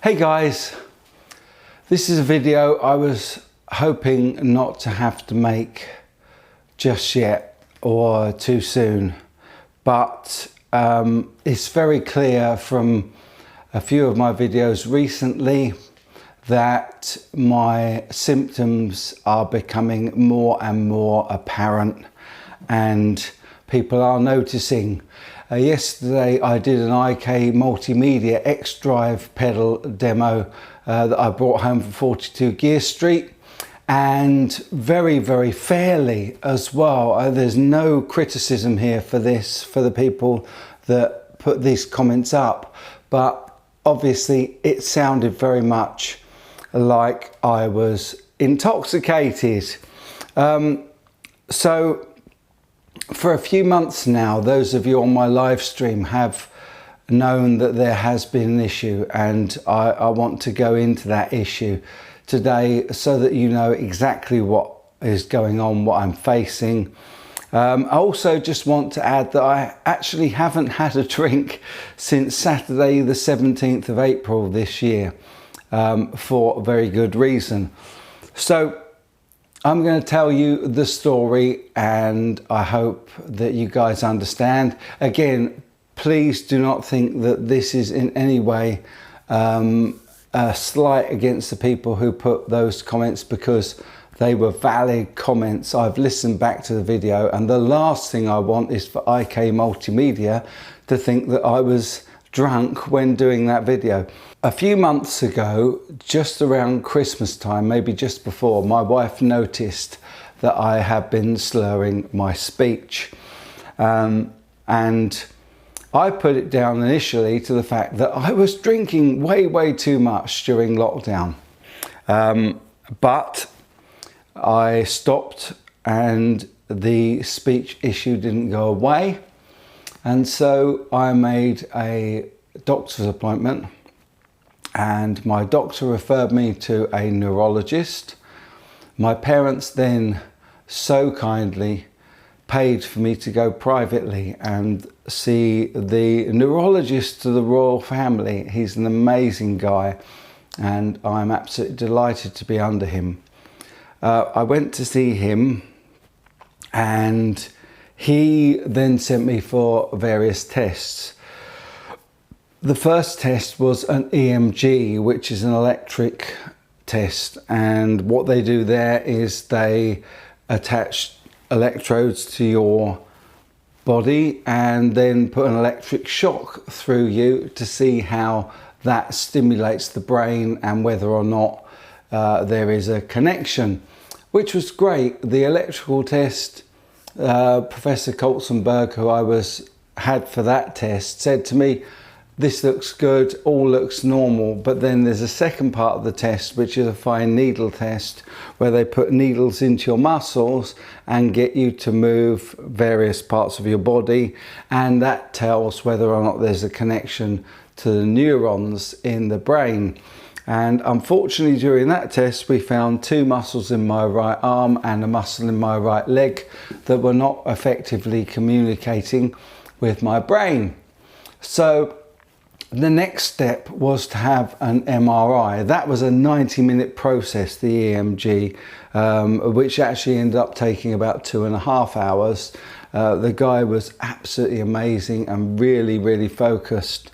Hey guys, this is a video I was hoping not to have to make just yet or too soon, but it's very clear from a few of my videos recently that my symptoms are becoming more and more apparent and people are noticing. Yesterday I did an IK Multimedia X-Drive pedal demo that I brought home from 42 Gear Street, and very fairly as well. There's no criticism here for this, for the people that put these comments up, but obviously it sounded very much like I was intoxicated. So for a few months now, those of you on my live stream have known that there has been an issue, and I want to go into that issue today so that you know exactly what is going on, what I'm facing. I also just want to add that I actually haven't had a drink since Saturday the 17th of April this year, for a very good reason. So I'm going to tell you the story, and I hope that you guys understand. Again, please do not think that this is in any way a slight against the people who put those comments, because they were valid comments. I've listened back to the video, and the last thing I want is for IK Multimedia to think that I was drunk when doing that video. A few months ago, just around Christmas time, maybe just before, my wife noticed that I had been slurring my speech. And I put it down initially to the fact that I was drinking way too much during lockdown. But I stopped and the speech issue didn't go away. And so I made a doctor's appointment, and my doctor referred me to a neurologist. My parents then so kindly paid for me to go privately and see the neurologist to the royal family. He's an amazing guy, and I'm absolutely delighted to be under him. I went to see him, and he then sent me for various tests. The first test was an EMG, which is an electric test, and what they do there is they attach electrodes to your body and then put an electric shock through you to see how that stimulates the brain and whether or not there is a connection, which was great. The electrical test, Professor Kolzenberg, who I had for that test, said to me, "This looks good, all looks normal." But then there's a second part of the test, which is a fine needle test, where they put needles into your muscles and get you to move various parts of your body, and that tells whether or not there's a connection to the neurons in the brain. And unfortunately, during that test, we found two muscles in my right arm and a muscle in my right leg that were not effectively communicating with my brain. So the next step was to have an MRI. That was a 90-minute process, the EMG, which actually ended up taking about 2.5 hours. The guy was absolutely amazing and really focused.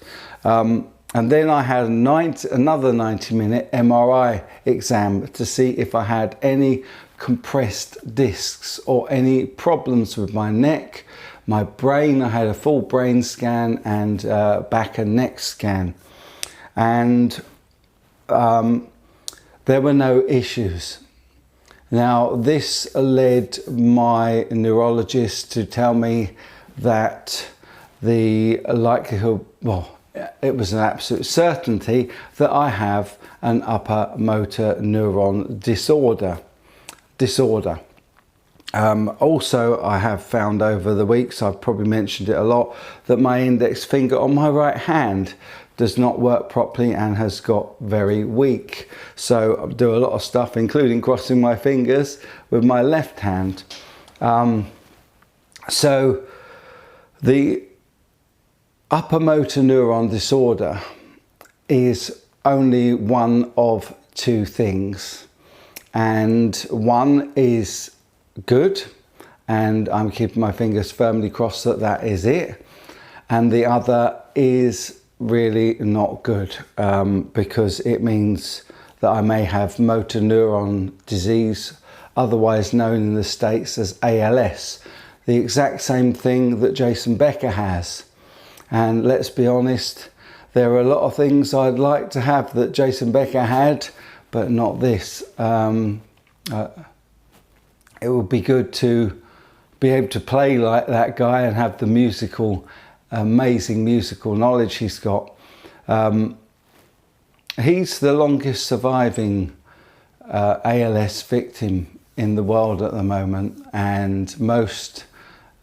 And then I had another 90-minute MRI exam to see if I had any compressed discs or any problems with my neck, my brain. I had a full brain scan and back and neck scan, and there were no issues. Now, this led my neurologist to tell me that the likelihood, well, it was an absolute certainty that I have an upper motor neuron disorder. Also, I have found over the weeks, I've probably mentioned it a lot, that my index finger on my right hand does not work properly and has got very weak. So I do a lot of stuff, including crossing my fingers, with my left hand. So the upper motor neuron disorder is only one of two things, and one is good, and I'm keeping my fingers firmly crossed that that is it, and the other is really not good, because it means that I may have motor neuron disease, otherwise known in the States as ALS, the exact same thing that Jason Becker has. And let's be honest, there are a lot of things I'd like to have that Jason Becker had, but not this. It would be good to be able to play like that guy and have the musical, amazing musical knowledge he's got. He's the longest surviving ALS victim in the world at the moment, and most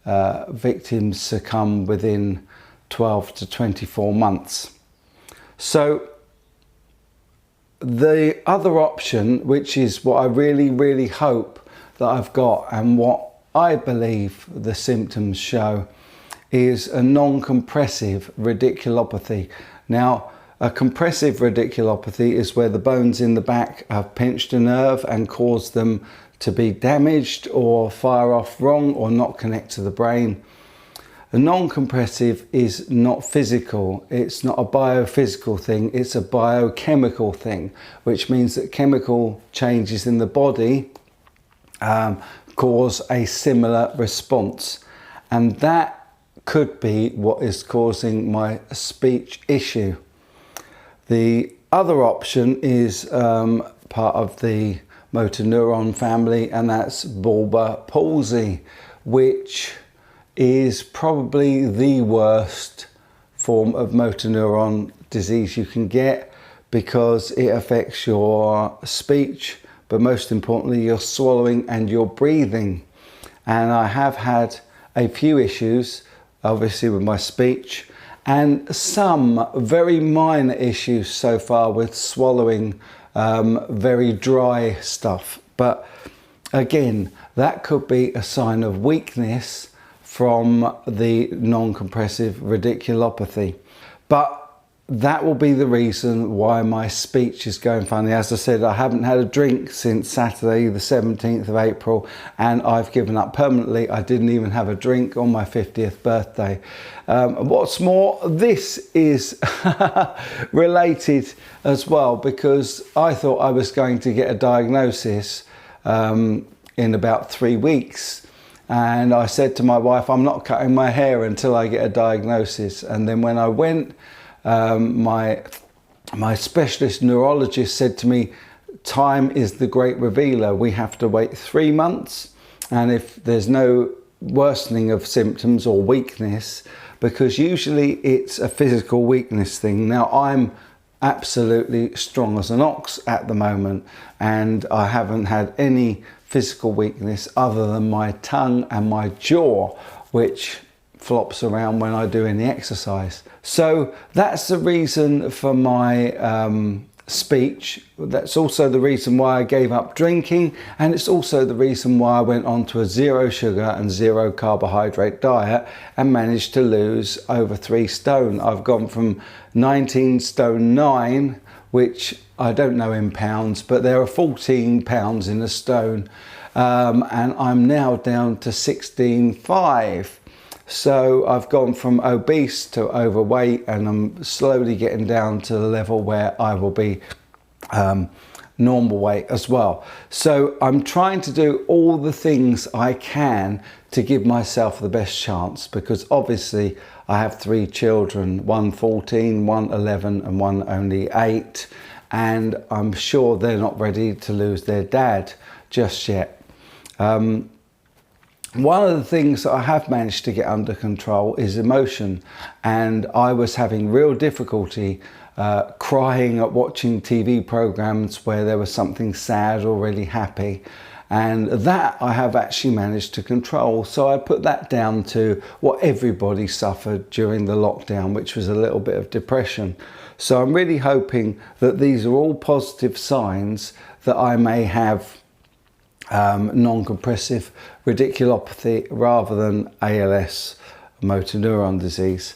victims succumb within 12 to 24 months. So the other option, which is what I really hope that I've got, and what I believe the symptoms show, is a non-compressive radiculopathy. Now, a compressive radiculopathy is where the bones in the back have pinched a nerve and caused them to be damaged or fire off wrong or not connect to the brain. A non-compressive is not physical, it's not a biophysical thing, it's a biochemical thing, which means that chemical changes in the body cause a similar response, and that could be what is causing my speech issue. The other option is part of the motor neuron family, and that's Bulba Palsy, which is probably the worst form of motor neuron disease you can get, because it affects your speech, but most importantly your swallowing and your breathing. And I have had a few issues obviously with my speech, and some very minor issues so far with swallowing very dry stuff. But again, that could be a sign of weakness from the non-compressive radiculopathy. But that will be the reason why my speech is going funny. As I said, I haven't had a drink since Saturday the 17th of April, and I've given up permanently. I didn't even have a drink on my 50th birthday. What's more, this is related as well, because I thought I was going to get a diagnosis in about 3 weeks. And I said to my wife, I'm not cutting my hair until I get a diagnosis. And then when I went, my specialist neurologist said to me, time is the great revealer. We have to wait 3 months. And if there's no worsening of symptoms or weakness, because usually it's a physical weakness thing. Now, I'm absolutely strong as an ox at the moment, and I haven't had any physical weakness other than my tongue and my jaw, which flops around when I do any exercise. So that's the reason for my speech. That's also the reason why I gave up drinking, and it's also the reason why I went on to a 0 sugar and 0 carbohydrate diet and managed to lose over 3 stone. I've gone from 19 stone 9, which I don't know in pounds, but there are 14 pounds in a stone, and I'm now down to 16.5. So I've gone from obese to overweight, and I'm slowly getting down to the level where I will be normal weight as well. So I'm trying to do all the things I can to give myself the best chance, because obviously I have 3 children, one 14, one 11 and one only 8, and I'm sure they're not ready to lose their dad just yet. One of the things that I have managed to get under control is emotion, and I was having real difficulty crying at watching TV programs where there was something sad or really happy, and that I have actually managed to control. So I put that down to what everybody suffered during the lockdown, which was a little bit of depression. So I'm really hoping that these are all positive signs that I may have non-compressive radiculopathy rather than ALS, motor neuron disease.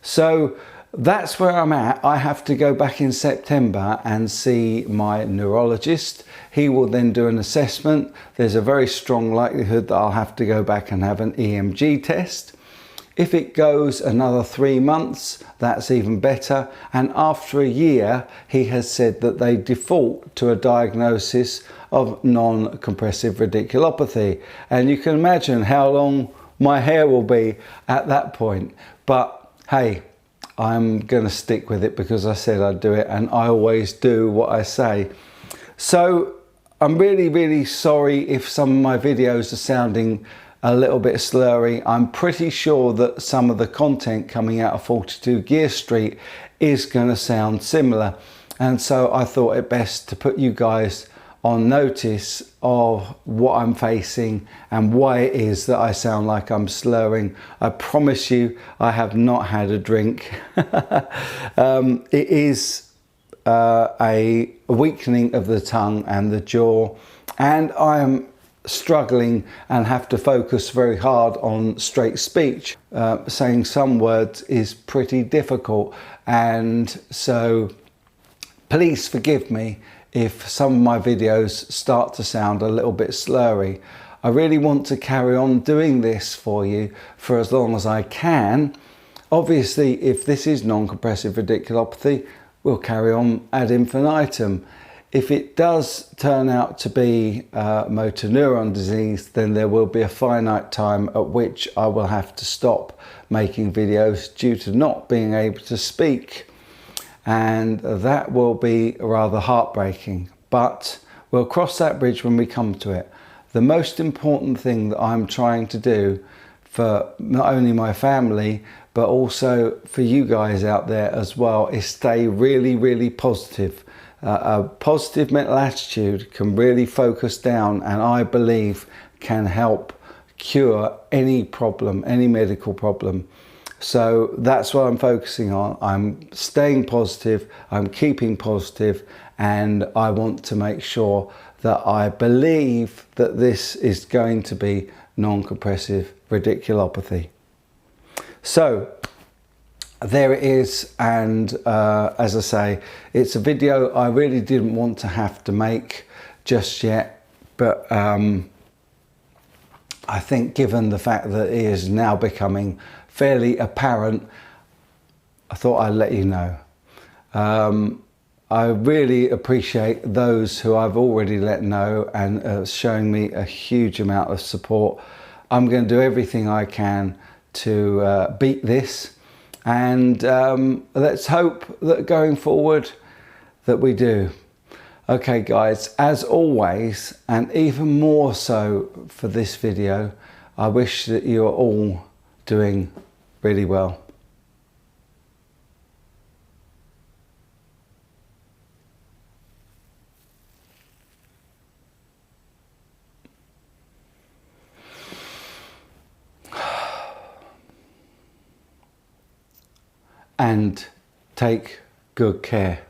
So that's where I'm at. I have to go back in September and see my neurologist. He will then do an assessment. There's a very strong likelihood that I'll have to go back and have an EMG test. If it goes another 3 months, that's even better. And after a year, he has said that they default to a diagnosis of non-compressive radiculopathy. And you can imagine how long my hair will be at that point. But hey, I'm going to stick with it because I said I'd do it, and I always do what I say. So I'm really, really sorry if some of my videos are sounding a little bit slurry. I'm pretty sure that some of the content coming out of 42 Gear Street is going to sound similar, and so I thought it best to put you guys on notice of what I'm facing and why it is that I sound like I'm slurring. I promise you I have not had a drink. It is a weakening of the tongue and the jaw, and I am struggling and have to focus very hard on straight speech. Saying some words is pretty difficult, and so please forgive me if some of my videos start to sound a little bit slurry. I really want to carry on doing this for you for as long as I can. Obviously, if this is non-compressive radiculopathy, we'll carry on ad infinitum. If it does turn out to be motor neuron disease, then there will be a finite time at which I will have to stop making videos due to not being able to speak. And that will be rather heartbreaking, but we'll cross that bridge when we come to it. The most important thing that I'm trying to do for not only my family, but also for you guys out there as well, is stay really, really positive. A positive mental attitude can really focus down, and I believe can help cure any problem, any medical problem. So that's what I'm focusing on. I'm staying positive, I'm keeping positive, and I want to make sure that I believe that this is going to be non-compressive radiculopathy. So there it is, and as I say, it's a video I really didn't want to have to make just yet, but I think given the fact that it is now becoming fairly apparent, I thought I'd let you know. I really appreciate those who I've already let know and showing me a huge amount of support. I'm going to do everything I can to beat this, and let's hope that going forward that we do. Okay guys, as always, and even more so for this video, I wish that you are all doing really well. And take good care.